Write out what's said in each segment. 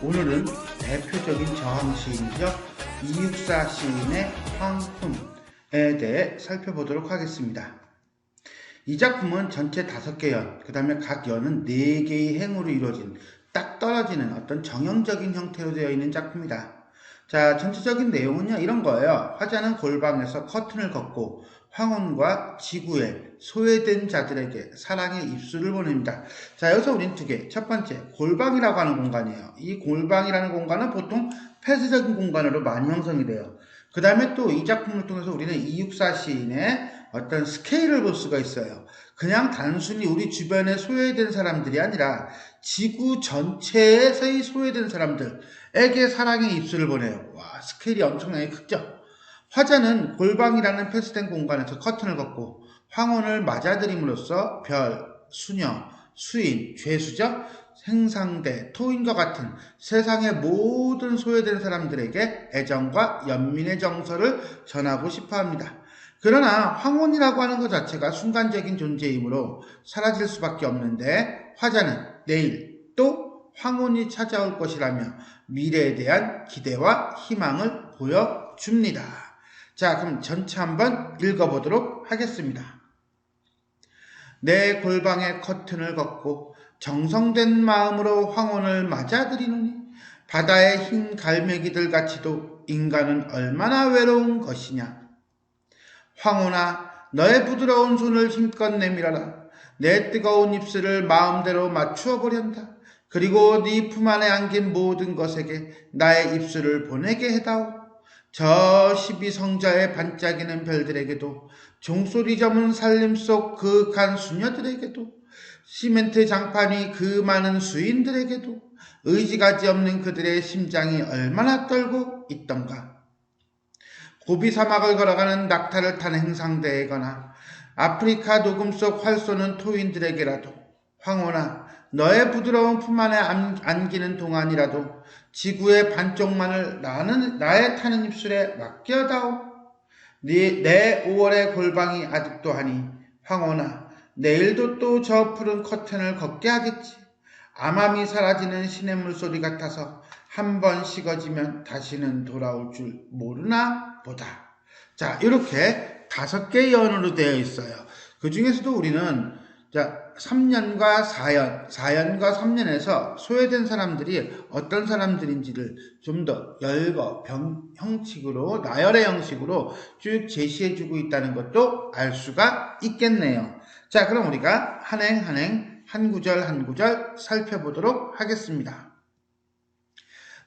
오늘은 대표적인 저항 시인이죠. 이육사 시인의 황혼에 대해 살펴보도록 하겠습니다. 이 작품은 전체 5개 연, 그 다음에 각 연은 4개의 행으로 이루어진 딱 떨어지는 어떤 정형적인 형태로 되어 있는 작품이다. 자, 전체적인 내용은요, 이런 거예요. 화자는 골방에서 커튼을 걷고 황혼과 지구에 소외된 자들에게 사랑의 입술을 보냅니다. 자, 여기서 우린 2개. 첫 번째, 골방이라고 하는 공간이에요. 이 골방이라는 공간은 보통 폐쇄적인 공간으로 많이 형성이 돼요. 그 다음에 또 이 작품을 통해서 우리는 이육사 시인의 어떤 스케일을 볼 수가 있어요. 그냥 단순히 우리 주변에 소외된 사람들이 아니라 지구 전체에서의 소외된 사람들에게 사랑의 입술을 보내요. 와, 스케일이 엄청나게 크죠? 화자는 골방이라는 폐쇄된 공간에서 커튼을 걷고 황혼을 맞아들임으로써 별, 수녀, 수인, 죄수죠? 생상대, 토인과 같은 세상의 모든 소외된 사람들에게 애정과 연민의 정서를 전하고 싶어 합니다. 그러나 황혼이라고 하는 것 자체가 순간적인 존재이므로 사라질 수밖에 없는데 화자는 내일 또 황혼이 찾아올 것이라며 미래에 대한 기대와 희망을 보여줍니다. 자, 그럼 전체 한번 읽어보도록 하겠습니다. 내 골방에 커튼을 걷고 정성된 마음으로 황혼을 맞아들이노니 바다의 흰 갈매기들 같이도 인간은 얼마나 외로운 것이냐. 황혼아, 너의 부드러운 손을 힘껏 내밀어라. 내 뜨거운 입술을 마음대로 맞추어 보련다. 그리고 네 품 안에 안긴 모든 것에게 나의 입술을 보내게 해다오. 저 12성자의 반짝이는 별들에게도, 종소리 저문 살림 속 그윽한 수녀들에게도, 시멘트 장판 위 그 많은 수인들에게도 의지가지 없는 그들의 심장이 얼마나 떨고 있던가. 고비 사막을 걸어가는 낙타를 탄 행상대에거나 아프리카 녹음 속 활 쏘는 토인들에게라도 황혼아, 너의 부드러운 품 안에 안기는 동안이라도 지구의 반쪽만을 나의 타는 입술에 맡겨다오. 내 5월의 골방이 아직도 하니 황혼아, 내일도 또 저 푸른 커튼을 걷게 하겠지. 암암이 사라지는 시냇물 소리 같아서 한 번 식어지면 다시는 돌아올 줄 모르나 보다. 자, 이렇게 5개의 연으로 되어 있어요. 그 중에서도 우리는 3년과 4년, 4년과 3년에서 소외된 사람들이 어떤 사람들인지를 좀 더 형식으로, 나열의 형식으로 쭉 제시해주고 있다는 것도 알 수가 있겠네요. 자, 그럼 우리가 한 구절 한 구절 살펴보도록 하겠습니다.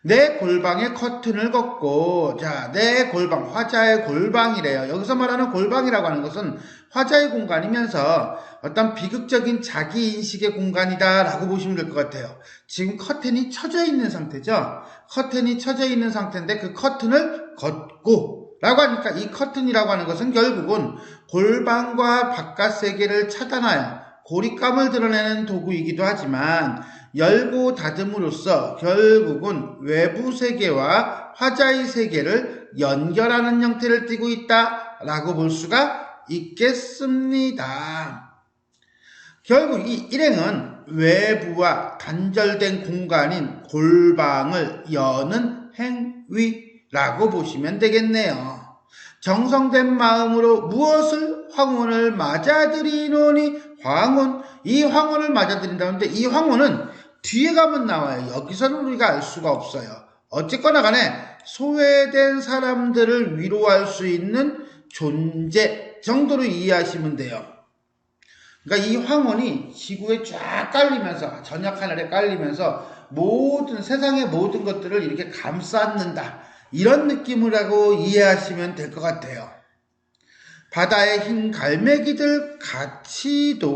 내 골방에 커튼을 걷고, 자, 내 골방, 화자의 골방이래요. 여기서 말하는 골방이라고 하는 것은 화자의 공간이면서 어떤 비극적인 자기인식의 공간이다라고 보시면 될 것 같아요. 지금 커튼이 쳐져 있는 상태죠. 커튼이 쳐져 있는 상태인데 그 커튼을 걷고 라고 하니까 이 커튼이라고 하는 것은 결국은 골방과 바깥 세계를 차단하여 고립감을 드러내는 도구이기도 하지만 열고 닫음으로써 결국은 외부 세계와 화자의 세계를 연결하는 형태를 띠고 있다라고 볼 수가 있겠습니다. 결국 이 일행은 외부와 단절된 공간인 골방을 여는 행위라고 보시면 되겠네요. 정성된 마음으로 무엇을 황혼을 맞아들이노니 황혼, 이 황혼을 맞아들인다는데 이 황혼은 뒤에 가면 나와요. 여기서는 우리가 알 수가 없어요. 어쨌거나 간에 소외된 사람들을 위로할 수 있는 존재 정도로 이해하시면 돼요. 그러니까 이 황혼이 지구에 쫙 깔리면서, 저녁 하늘에 깔리면서 세상의 모든 것들을 이렇게 감싸는다. 이런 느낌이라고 이해하시면 될 것 같아요. 바다의 흰 갈매기들 같이도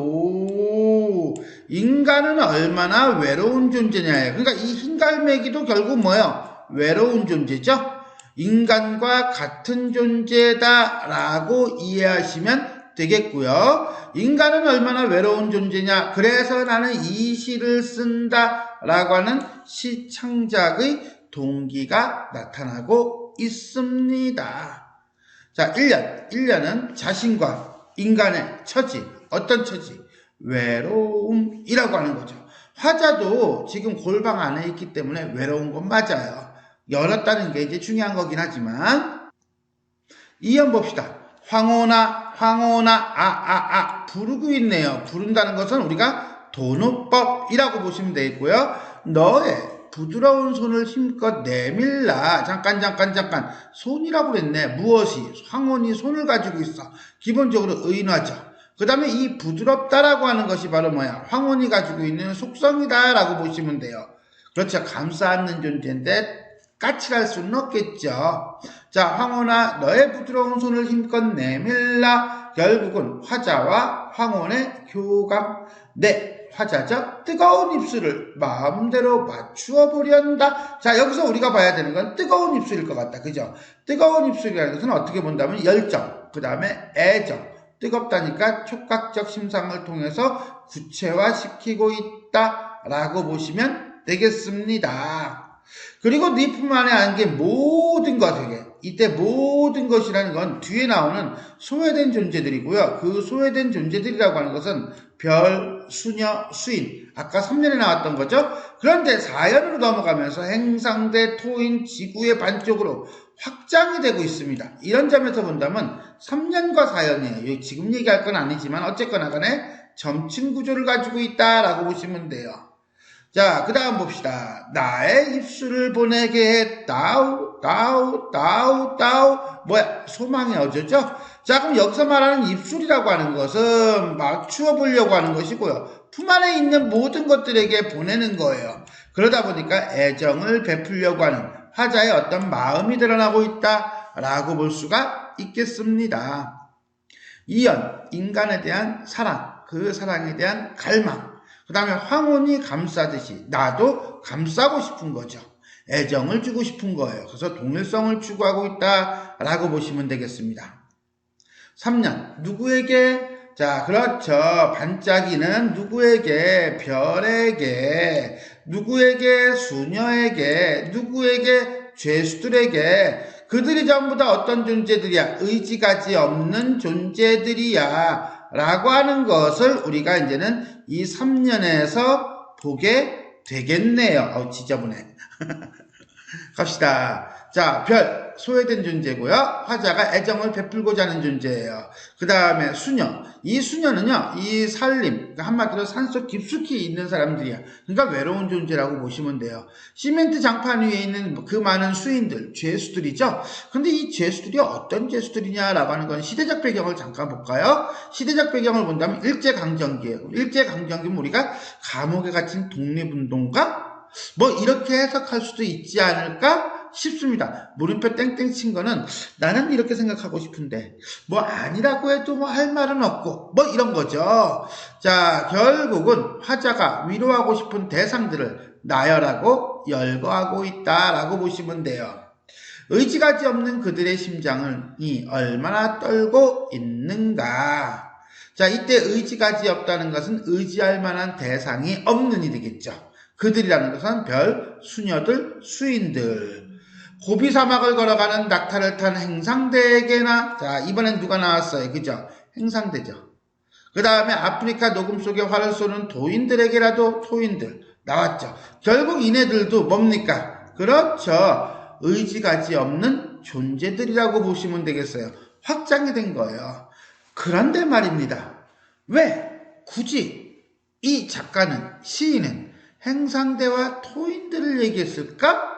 인간은 얼마나 외로운 존재냐예요. 그러니까 이 흰 갈매기도 결국 뭐예요? 외로운 존재죠? 인간과 같은 존재다라고 이해하시면 되겠고요. 인간은 얼마나 외로운 존재냐? 그래서 나는 이 시를 쓴다라고 하는 시창작의 동기가 나타나고 있습니다. 자, 1년은 자신과 인간의 처지, 어떤 처지? 외로움이라고 하는 거죠. 화자도 지금 골방 안에 있기 때문에 외로운 건 맞아요. 열었다는 게 이제 중요한 거긴 하지만 이연 봅시다. 황혼아 부르고 있네요. 부른다는 것은 우리가 도노법이라고 보시면 되겠고요. 너의 부드러운 손을 힘껏 내밀라. 잠깐 손이라고 그랬네. 무엇이? 황혼이 손을 가지고 있어. 기본적으로 의인화죠. 그 다음에 이 부드럽다라고 하는 것이 바로 뭐야? 황혼이 가지고 있는 속성이다라고 보시면 돼요. 그렇죠. 감싸 안는 존재인데 까칠할 수는 없겠죠. 자, 황혼아 너의 부드러운 손을 힘껏 내밀라. 결국은 화자와 황혼의 교감. 네, 화자죠. 뜨거운 입술을 마음대로 맞추어 보련다. 자, 여기서 우리가 봐야 되는 건 뜨거운 입술일 것 같다. 그죠? 뜨거운 입술이라는 것은 어떻게 본다면 열정, 그 다음에 애정. 뜨겁다니까 촉각적 심상을 통해서 구체화시키고 있다라고 보시면 되겠습니다. 그리고 네 품 안에 안긴 모든 것에게, 이때 모든 것이라는 건 뒤에 나오는 소외된 존재들이고요. 그 소외된 존재들이라고 하는 것은 별, 수녀, 수인, 아까 3년에 나왔던 거죠. 그런데 4년으로 넘어가면서 행상대, 토인, 지구의 반쪽으로 확장이 되고 있습니다. 이런 점에서 본다면 3년과 4년이에요. 지금 얘기할 건 아니지만 어쨌거나 간에 점층 구조를 가지고 있다라고 보시면 돼요. 자, 그 다음 봅시다. 나의 입술을 보내게 해. 다우. 뭐야? 소망의 어조죠? 자, 그럼 여기서 말하는 입술이라고 하는 것은 맞추어 보려고 하는 것이고요. 품 안에 있는 모든 것들에게 보내는 거예요. 그러다 보니까 애정을 베풀려고 하는 화자의 어떤 마음이 드러나고 있다라고 볼 수가 있겠습니다. 이연, 인간에 대한 사랑, 그 사랑에 대한 갈망. 그 다음에 황혼이 감싸듯이 나도 감싸고 싶은 거죠. 애정을 주고 싶은 거예요. 그래서 동일성을 추구하고 있다라고 보시면 되겠습니다. 3년, 누구에게? 자, 그렇죠. 반짝이는 누구에게? 별에게, 누구에게? 수녀에게, 누구에게? 죄수들에게. 그들이 전부 다 어떤 존재들이야? 의지가지 없는 존재들이야. 라고 하는 것을 우리가 이제는 이 3년에서 보게 되겠네요. 지저분해. 갑시다. 자, 별, 소외된 존재고요. 화자가 애정을 베풀고자 하는 존재예요. 그 다음에 수녀. 이 수녀는요, 이 산림, 그러니까 한마디로 산속 깊숙이 있는 사람들이야. 그러니까 외로운 존재라고 보시면 돼요. 시멘트 장판 위에 있는 그 많은 수인들, 죄수들이죠. 근데 이 죄수들이 어떤 죄수들이냐라고 하는 건 시대적 배경을 잠깐 볼까요? 시대적 배경을 본다면 일제강점기예요. 일제강점기면 우리가 감옥에 갇힌 독립운동가? 뭐 이렇게 해석할 수도 있지 않을까 싶습니다. 물음표 땡땡 친 거는 나는 이렇게 생각하고 싶은데 뭐 아니라고 해도 뭐 할 말은 없고 뭐 이런 거죠. 자, 결국은 화자가 위로하고 싶은 대상들을 나열하고 열거하고 있다라고 보시면 돼요. 의지가지 없는 그들의 심장이 얼마나 떨고 있는가. 자, 이때 의지가지 없다는 것은 의지할 만한 대상이 없는 이 되겠죠. 그들이라는 것은 별, 수녀들, 수인들. 고비 사막을 걸어가는 낙타를 탄 행상대에게나, 자, 이번엔 누가 나왔어요? 그죠? 행상대죠. 그 다음에 아프리카 녹음 속에 활을 쏘는 도인들에게라도 토인들 나왔죠. 결국 이네들도 뭡니까? 그렇죠. 의지가지 없는 존재들이라고 보시면 되겠어요. 확장이 된 거예요. 그런데 말입니다. 왜 굳이 이 작가는, 시인은 행상대와 토인들을 얘기했을까?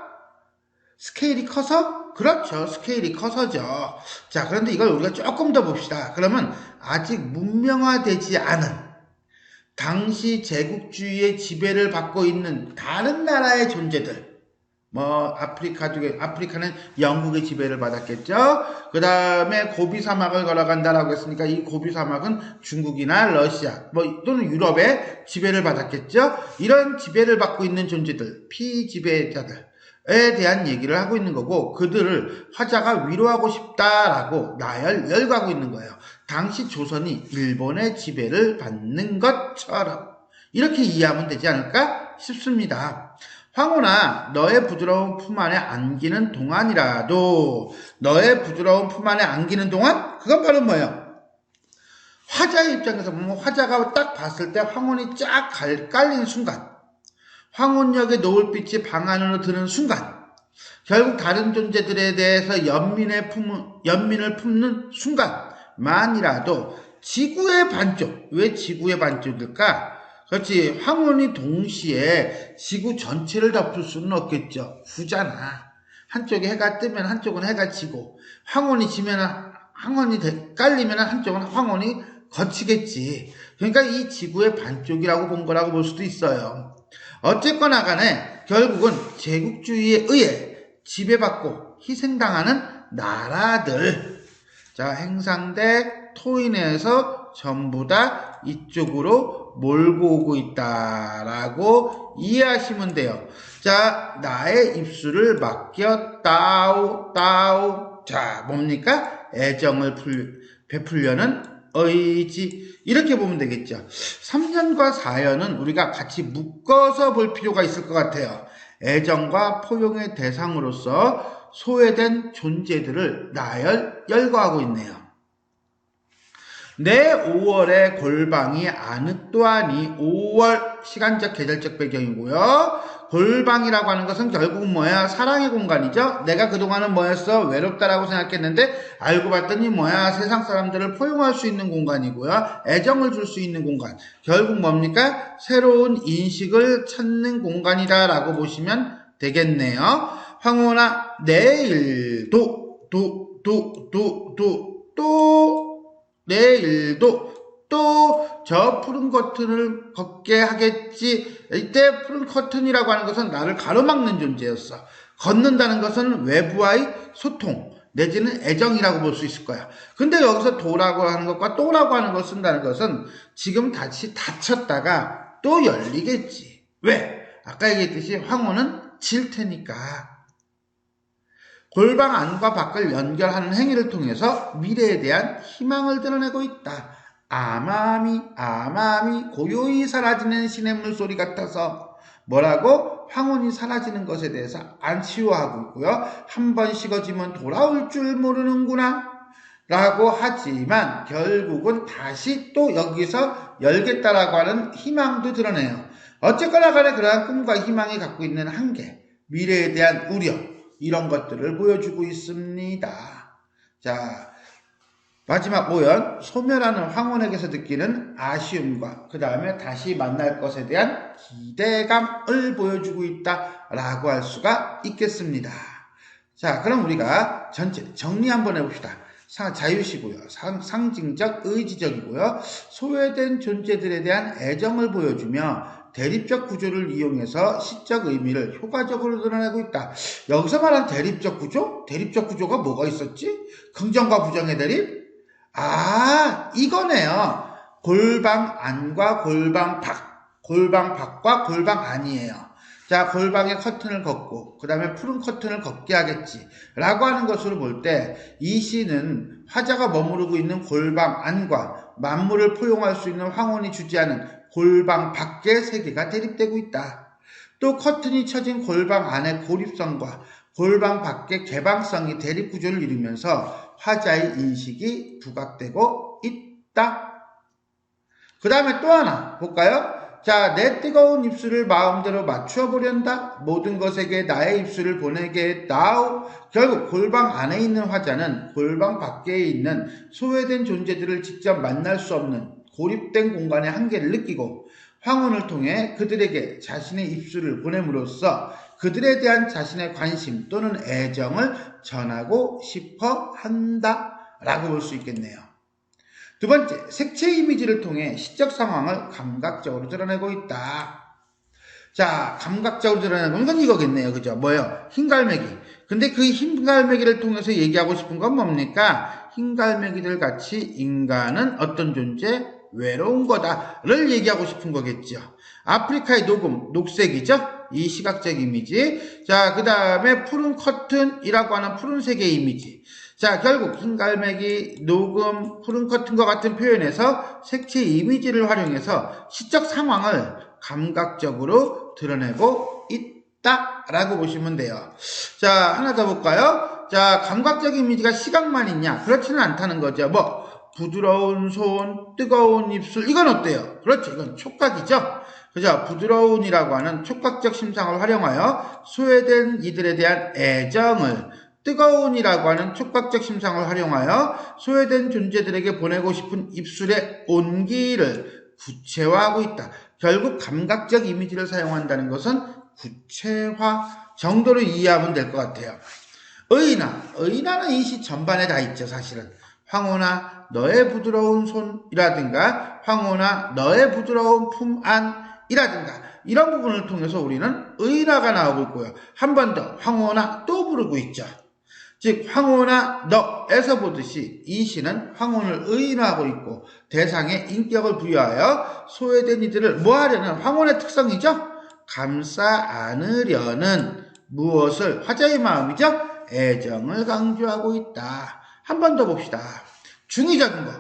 스케일이 커서? 그렇죠. 스케일이 커서죠. 자, 그런데 이걸 우리가 조금 더 봅시다. 그러면 아직 문명화되지 않은 당시 제국주의의 지배를 받고 있는 다른 나라의 존재들, 뭐 아프리카는 영국의 지배를 받았겠죠. 그 다음에 고비 사막을 걸어간다라고 했으니까 이 고비 사막은 중국이나 러시아 뭐 또는 유럽의 지배를 받았겠죠. 이런 지배를 받고 있는 존재들, 피지배자들에 대한 얘기를 하고 있는 거고, 그들을 화자가 위로하고 싶다라고 열거하고 있는 거예요. 당시 조선이 일본의 지배를 받는 것처럼 이렇게 이해하면 되지 않을까 싶습니다. 황혼아, 너의 부드러운 품 안에 안기는 동안이라도, 너의 부드러운 품 안에 안기는 동안? 그건 바로 뭐예요? 화자의 입장에서 보면 화자가 딱 봤을 때 황혼이 쫙 깔리는 순간, 황혼역의 노을빛이 방 안으로 드는 순간 결국 다른 존재들에 대해서 연민을 품는 순간만이라도 지구의 반쪽, 왜 지구의 반쪽일까? 그렇지, 황혼이 동시에 지구 전체를 덮을 수는 없겠죠. 후잖아. 한쪽에 해가 뜨면 한쪽은 해가 지고, 황혼이 깔리면 한쪽은 황혼이 거치겠지. 그러니까 이 지구의 반쪽이라고 본 거라고 볼 수도 있어요. 어쨌거나 간에 결국은 제국주의에 의해 지배받고 희생당하는 나라들. 자, 행상대 토인에서 전부 다 이쪽으로 몰고 오고 있다라고 이해하시면 돼요. 자, 나의 입술을 맡겨 따오. 자, 뭡니까? 애정을 베풀려는 의지. 이렇게 보면 되겠죠. 3년과 4년은 우리가 같이 묶어서 볼 필요가 있을 것 같아요. 애정과 포용의 대상으로서 소외된 존재들을 열거하고 있네요. 내 5월의 골방이 아늑도하니 5월 시간적 계절적 배경이고요. 골방이라고 하는 것은 결국 뭐야? 사랑의 공간이죠. 내가 그동안은 뭐였어? 외롭다라고 생각했는데 알고 봤더니 뭐야? 세상 사람들을 포용할 수 있는 공간이고요. 애정을 줄 수 있는 공간. 결국 뭡니까? 새로운 인식을 찾는 공간이다라고 보시면 되겠네요. 황혼아, 내일도 내일도 또 저 푸른 커튼을 걷게 하겠지. 이때 푸른 커튼이라고 하는 것은 나를 가로막는 존재였어. 걷는다는 것은 외부와의 소통 내지는 애정이라고 볼 수 있을 거야. 근데 여기서 도라고 하는 것과 또라고 하는 것을 쓴다는 것은 지금 다시 닫혔다가 또 열리겠지. 왜? 아까 얘기했듯이 황혼은 질 테니까. 골방 안과 밖을 연결하는 행위를 통해서 미래에 대한 희망을 드러내고 있다. 아마미 고요히 사라지는 시냇물 소리 같아서 뭐라고? 황혼이 사라지는 것에 대해서 안치워하고 있고요. 한 번 식어지면 돌아올 줄 모르는구나 라고 하지만 결국은 다시 또 여기서 열겠다라고 하는 희망도 드러내요. 어쨌거나 간에 그러한 꿈과 희망이 갖고 있는 한계, 미래에 대한 우려, 이런 것들을 보여주고 있습니다. 자, 마지막 오연, 소멸하는 황혼에게서 느끼는 아쉬움과 그 다음에 다시 만날 것에 대한 기대감을 보여주고 있다라고 할 수가 있겠습니다. 자, 그럼 우리가 전체 정리 한번 해봅시다. 자유시고요. 상징적, 의지적이고요. 소외된 존재들에 대한 애정을 보여주며 대립적 구조를 이용해서 시적 의미를 효과적으로 드러내고 있다. 여기서 말한 대립적 구조? 대립적 구조가 뭐가 있었지? 긍정과 부정의 대립? 이거네요. 골방 안과 골방 밖. 골방 밖과 골방 안이에요. 자, 골방에 커튼을 걷고 그 다음에 푸른 커튼을 걷게 하겠지 라고 하는 것으로 볼 때 이 시는 화자가 머무르고 있는 골방 안과 만물을 포용할 수 있는 황혼이 주재하는 골방 밖의 세계가 대립되고 있다. 또 커튼이 쳐진 골방 안의 고립성과 골방 밖의 개방성이 대립구조를 이루면서 화자의 인식이 부각되고 있다. 그 다음에 또 하나 볼까요? 자, 내 뜨거운 입술을 마음대로 맞추어 보련다. 모든 것에게 나의 입술을 보내게 했다오. 결국 골방 안에 있는 화자는 골방 밖에 있는 소외된 존재들을 직접 만날 수 없는 고립된 공간의 한계를 느끼고 황혼을 통해 그들에게 자신의 입술을 보냄으로써 그들에 대한 자신의 관심 또는 애정을 전하고 싶어 한다라고 볼 수 있겠네요. 두 번째, 색채 이미지를 통해 시적 상황을 감각적으로 드러내고 있다. 자, 감각적으로 드러내는 건 이거겠네요. 그죠? 뭐예요? 흰갈매기. 근데 그 흰갈매기를 통해서 얘기하고 싶은 건 뭡니까? 흰갈매기들 같이 인간은 어떤 존재? 외로운 거다를 얘기하고 싶은 거겠죠. 아프리카의 녹음, 녹색이죠? 이 시각적 이미지. 자, 그 다음에 푸른 커튼이라고 하는 푸른색의 이미지. 자, 결국 흰갈매기, 녹음, 푸른 커튼과 같은 표현에서 색채 이미지를 활용해서 시적 상황을 감각적으로 드러내고 있다라고 보시면 돼요. 자, 하나 더 볼까요? 자, 감각적 이미지가 시각만 있냐? 그렇지는 않다는 거죠. 부드러운 손, 뜨거운 입술, 이건 어때요? 그렇죠. 이건 촉각이죠. 그죠? 부드러운이라고 하는 촉각적 심상을 활용하여 소외된 이들에 대한 애정을, 뜨거운이라고 하는 촉각적 심상을 활용하여 소외된 존재들에게 보내고 싶은 입술의 온기를 구체화하고 있다. 결국 감각적 이미지를 사용한다는 것은 구체화 정도로 이해하면 될 것 같아요. 의인화는 이 시 전반에 다 있죠, 사실은. 황혼아 너의 부드러운 손이라든가 황혼아 너의 부드러운 품 안이라든가 이런 부분을 통해서 우리는 의인화가 나오고 있고요. 한 번 더 황혼아 또 부르고 있죠. 즉 황혼아 너에서 보듯이 이 시는 황혼을 의인화하고 있고 대상에 인격을 부여하여 소외된 이들을 뭐 하려는 황혼의 특성이죠. 감싸 안으려는 무엇을 화자의 마음이죠. 애정을 강조하고 있다. 한 번 더 봅시다. 중의적인 거.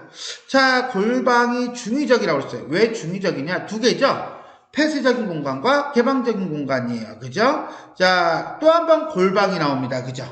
자, 골방이 중의적이라고 했어요. 왜 중의적이냐? 두 개죠. 폐쇄적인 공간과 개방적인 공간이에요. 그죠? 자, 또 한 번 골방이 나옵니다. 그죠?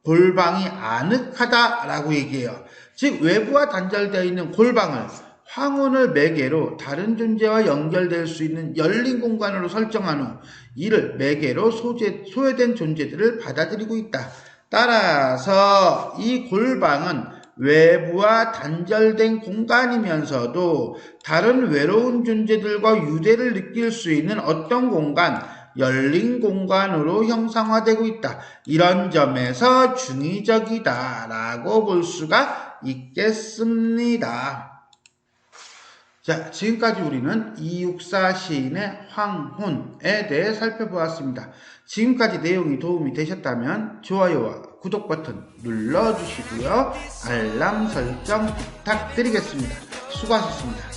골방이 아늑하다라고 얘기해요. 즉 외부와 단절되어 있는 골방을 황혼을 매개로 다른 존재와 연결될 수 있는 열린 공간으로 설정한 후 이를 매개로 소외된 존재들을 받아들이고 있다. 따라서 이 골방은 외부와 단절된 공간이면서도 다른 외로운 존재들과 유대를 느낄 수 있는 어떤 공간, 열린 공간으로 형상화되고 있다. 이런 점에서 중의적이다라고 볼 수가 있겠습니다. 자, 지금까지 우리는 이육사 시인의 황혼에 대해 살펴보았습니다. 지금까지 내용이 도움이 되셨다면 좋아요와 구독 버튼 눌러주시고요. 알람 설정 부탁드리겠습니다. 수고하셨습니다.